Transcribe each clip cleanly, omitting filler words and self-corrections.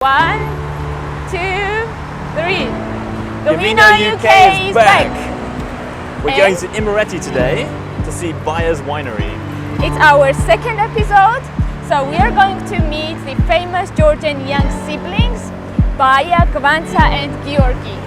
1, 2, 3. Gvino UK is back! We're going to Imereti today to see Baia's winery. It's our second episode, so we are going to meet the famous Georgian young siblings, Baia, and Georgian.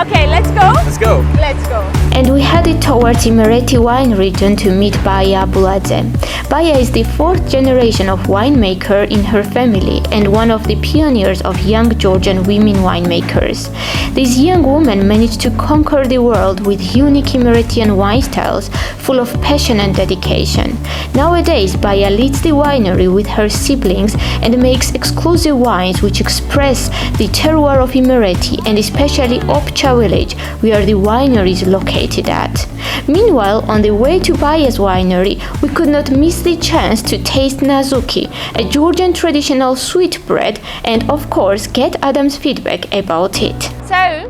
Okay, let's go? Let's go! Let's go! And we headed towards Imereti wine region to meet Baia Buladze. Baia is the fourth generation of winemaker in her family and one of the pioneers of young Georgian women winemakers. This young woman managed to conquer the world with unique Imeretian wine styles full of passion and dedication. Nowadays, Baia leads the winery with her siblings and makes exclusive wines which express the terroir of Imereti and especially Opcha village, where the winery is located at. Meanwhile, on the way to Baia's winery, we could not miss the chance to taste Nazuqi, a Georgian traditional sweet bread, and of course get Adam's feedback about it. So,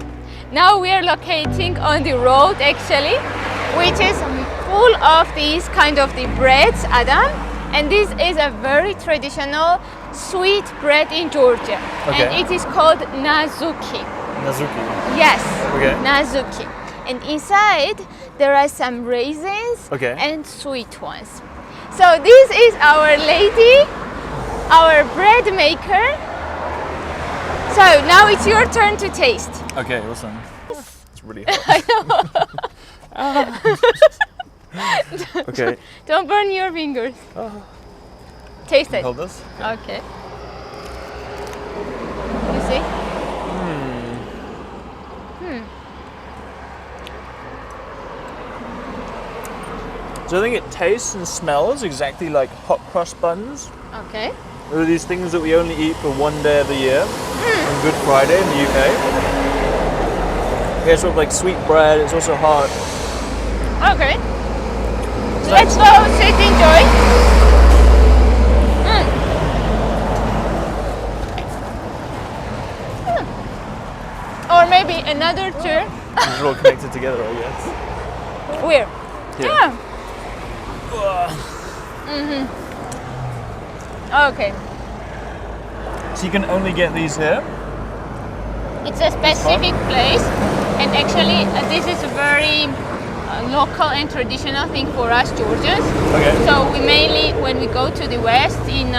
now we are locating on the road actually, which is full of these kind of the breads, Adam, and this is a very traditional sweet bread in Georgia, and it is called Nazuqi. Nazuqi. Yes, Okay. Nazuqi. And inside there are some raisins Okay. and sweet ones. So this is our lady, our bread maker. So now it's your turn to taste. Okay, awesome. It's really hot. I know. Okay. Don't burn your fingers. Taste it. Hold this. Okay. You see? So I think it tastes and smells exactly like hot cross buns. Okay. There are these things that we only eat for one day of the year on Good Friday in the UK. Yeah, it's sort of like sweet bread, it's also hot. Okay. Let's go sit, enjoy. Or maybe another two. It's all connected together, I guess. Where? Yeah. Okay. So you can only get these here? It's a specific place, and actually this is a very local and traditional thing for us Georgians. Okay. So we mainly, when we go to the west in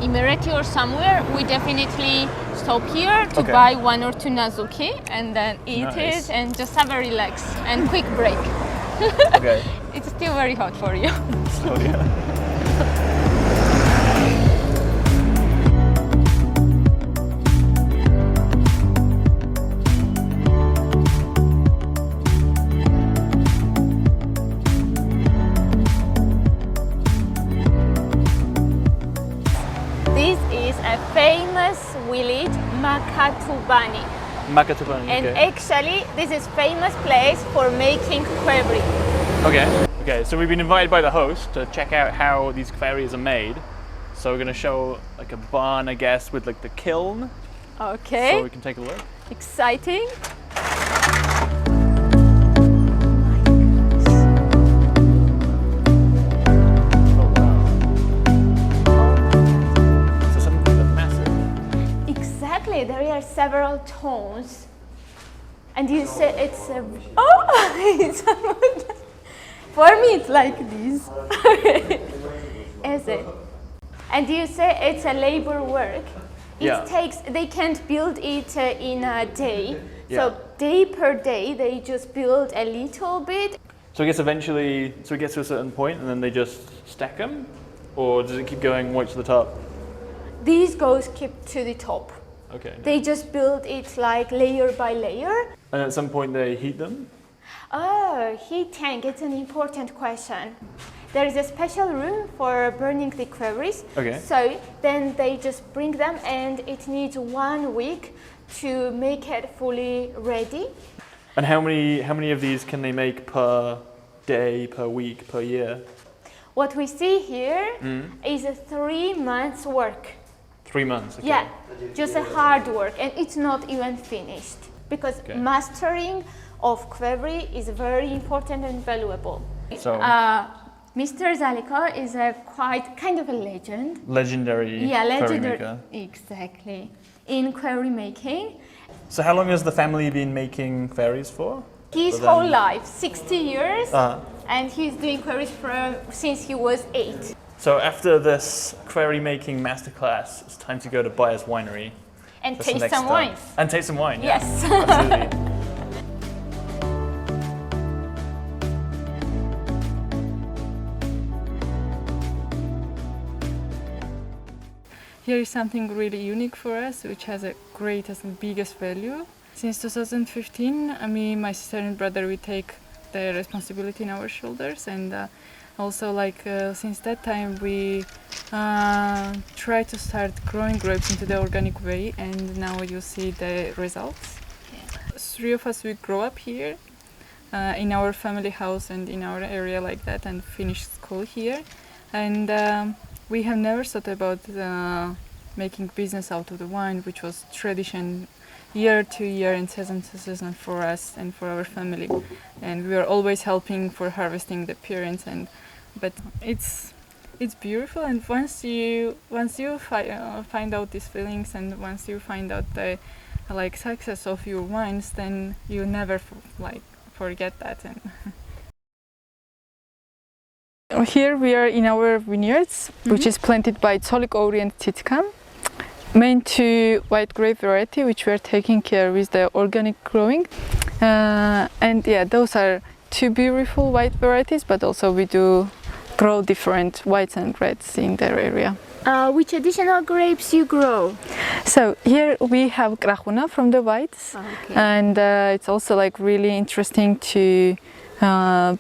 Imereti or somewhere, we definitely stop here to buy one or two Nazuqi and then eat it and just have a relax and quick break. Okay. It's still very hot for you. Oh, yeah. This is a famous village, Makatubani. Makatubani, And okay. actually, this is famous place for making qvevri. Okay. Okay, so we've been invited by the host to check out how these qvevris are made. So we're going to show like a barn, I guess, with like the kiln. Okay. So we can take a look. Exciting. Oh wow. So some of them are massive. Exactly, there are several tones. And you say it's a... Oh! It's for me it's like this. Is it? And you say it's a labor work. It takes, they can't build it in a day. So day per day they just build a little bit. So I guess eventually, so it gets to a certain point and then they just stack them? Or does it keep going right to the top? These goes keep to the top. Okay. They just build it like layer by layer. And at some point they heat them? Oh, heat tank, it's an important question. There is a special room for burning the qvevris. Okay. So then they just bring them and it needs 1 week to make it fully ready. And how many of these can they make per day, per week, per year? What we see here is a 3 months work. 3 months, okay. Yeah, just a hard work, and it's not even finished because mastering of qvevri is very important and valuable. So Mr. Zalikar is a quite kind of a legend. Legendary Legendary. query maker. Exactly. In query making. So how long has the family been making queries for? His So whole then- life, 60 years, Uh, and he's doing queries since he was 8. so after this query making masterclass, it's time to go to Baia's winery. And That's the taste next some step. wines. And taste some wine. Yeah. Yes. Absolutely. Here is something really unique for us, which has a greatest and biggest value. Since 2015, me, my sister and brother, we take the responsibility in our shoulders, and also since that time we try to start growing grapes into the organic way, and now you see the results. Yeah. 3 of us, we grow up here in our family house and in our area like that, and finish school here, and we have never thought about making business out of the wine, which was tradition year to year and season to season for us and for our family. And we were always helping for harvesting the parents, but it's beautiful. And once you find out these feelings, and once you find out the success of your wines, then you never forget that. And here we are in our vineyards, which is planted by Nazuqi and Adam. Main 2 white grape variety, which we are taking care with the organic growing. And yeah, those are 2 beautiful white varieties, but also we do grow different whites and reds in their area. Which additional grapes you grow? So here we have Grahuna from the whites, Okay. and it's also really interesting to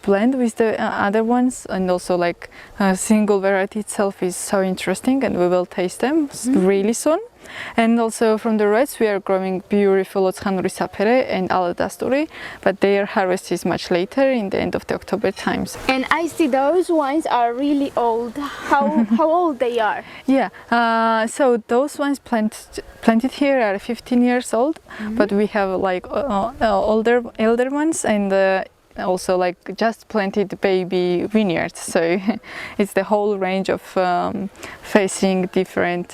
blend with the other ones, and also single variety itself is so interesting, and we will taste them really soon. And also from the reds we are growing beautiful Otsxanuri Sapere and Aladasturi, but their harvest is much later in the end of the October times. And I see those wines are really old. How old they are? Yeah, so those ones planted here are 15 years old, but we have older ones, and also just planted baby vineyards, so it's the whole range of facing different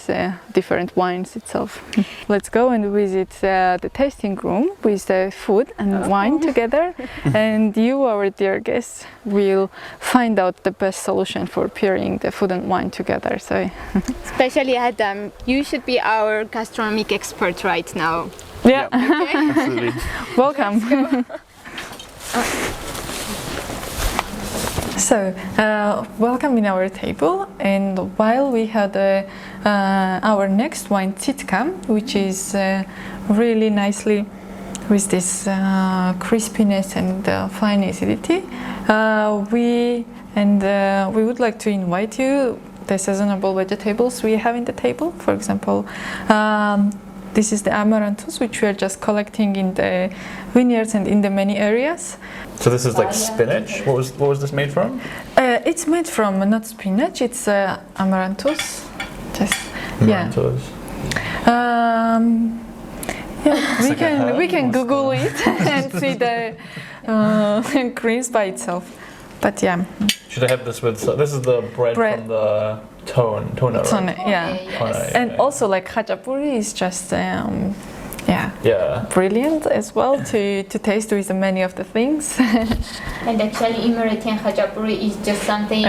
wines itself. Let's go and visit the tasting room with the food and wine together, and you, our dear guests, will find out the best solution for pairing the food and wine together. So Especially Adam, you should be our gastronomic expert right now. yeah, Absolutely. welcome. So, welcome in our table, and while we had our next wine, Tsitka, which is really nicely with this crispiness and fine acidity, we would like to invite you the seasonable vegetables we have in the table. For example, this is the amaranthus, which we are just collecting in the vineyards and in the many areas. So this is like spinach. What was this made from? It's made from not spinach. It's amaranthus. Just Amaranthus. yeah. We can Google it and see the greens by itself. But yeah, Should I have this with? This is the bread from the tona, it's on right? it, yeah. Tona, And okay. also khachapuri is just Yeah. brilliant as well to taste with many of the things. And actually, Imereti and Khachapuri is just something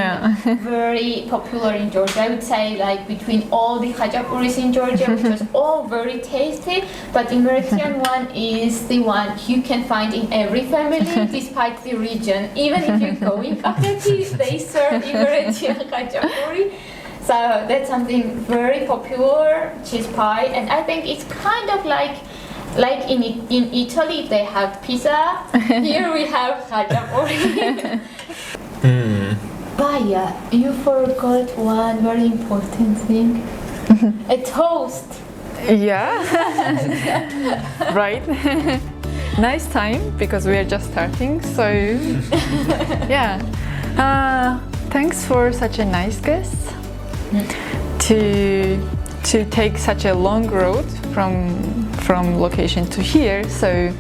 very popular in Georgia. I would say, between all the Khachapuris in Georgia, which was all very tasty, but Imeretian one is the one you can find in every family, despite the region. Even if you go in Kakheti, they serve Imereti and Khachapuri. So that's something very popular, cheese pie, and I think it's kind of like in Italy they have pizza. Here we have khachapuri. Baia, you forgot one very important thing. A toast. Yeah, right. Nice time because we are just starting. So yeah, thanks for such a nice guest to take such a long road from location to here. So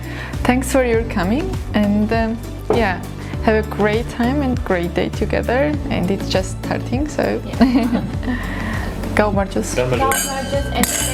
thanks for your coming, and yeah, have a great time and great day together. And it's just starting, so go Marcus. Done, Madrid. Just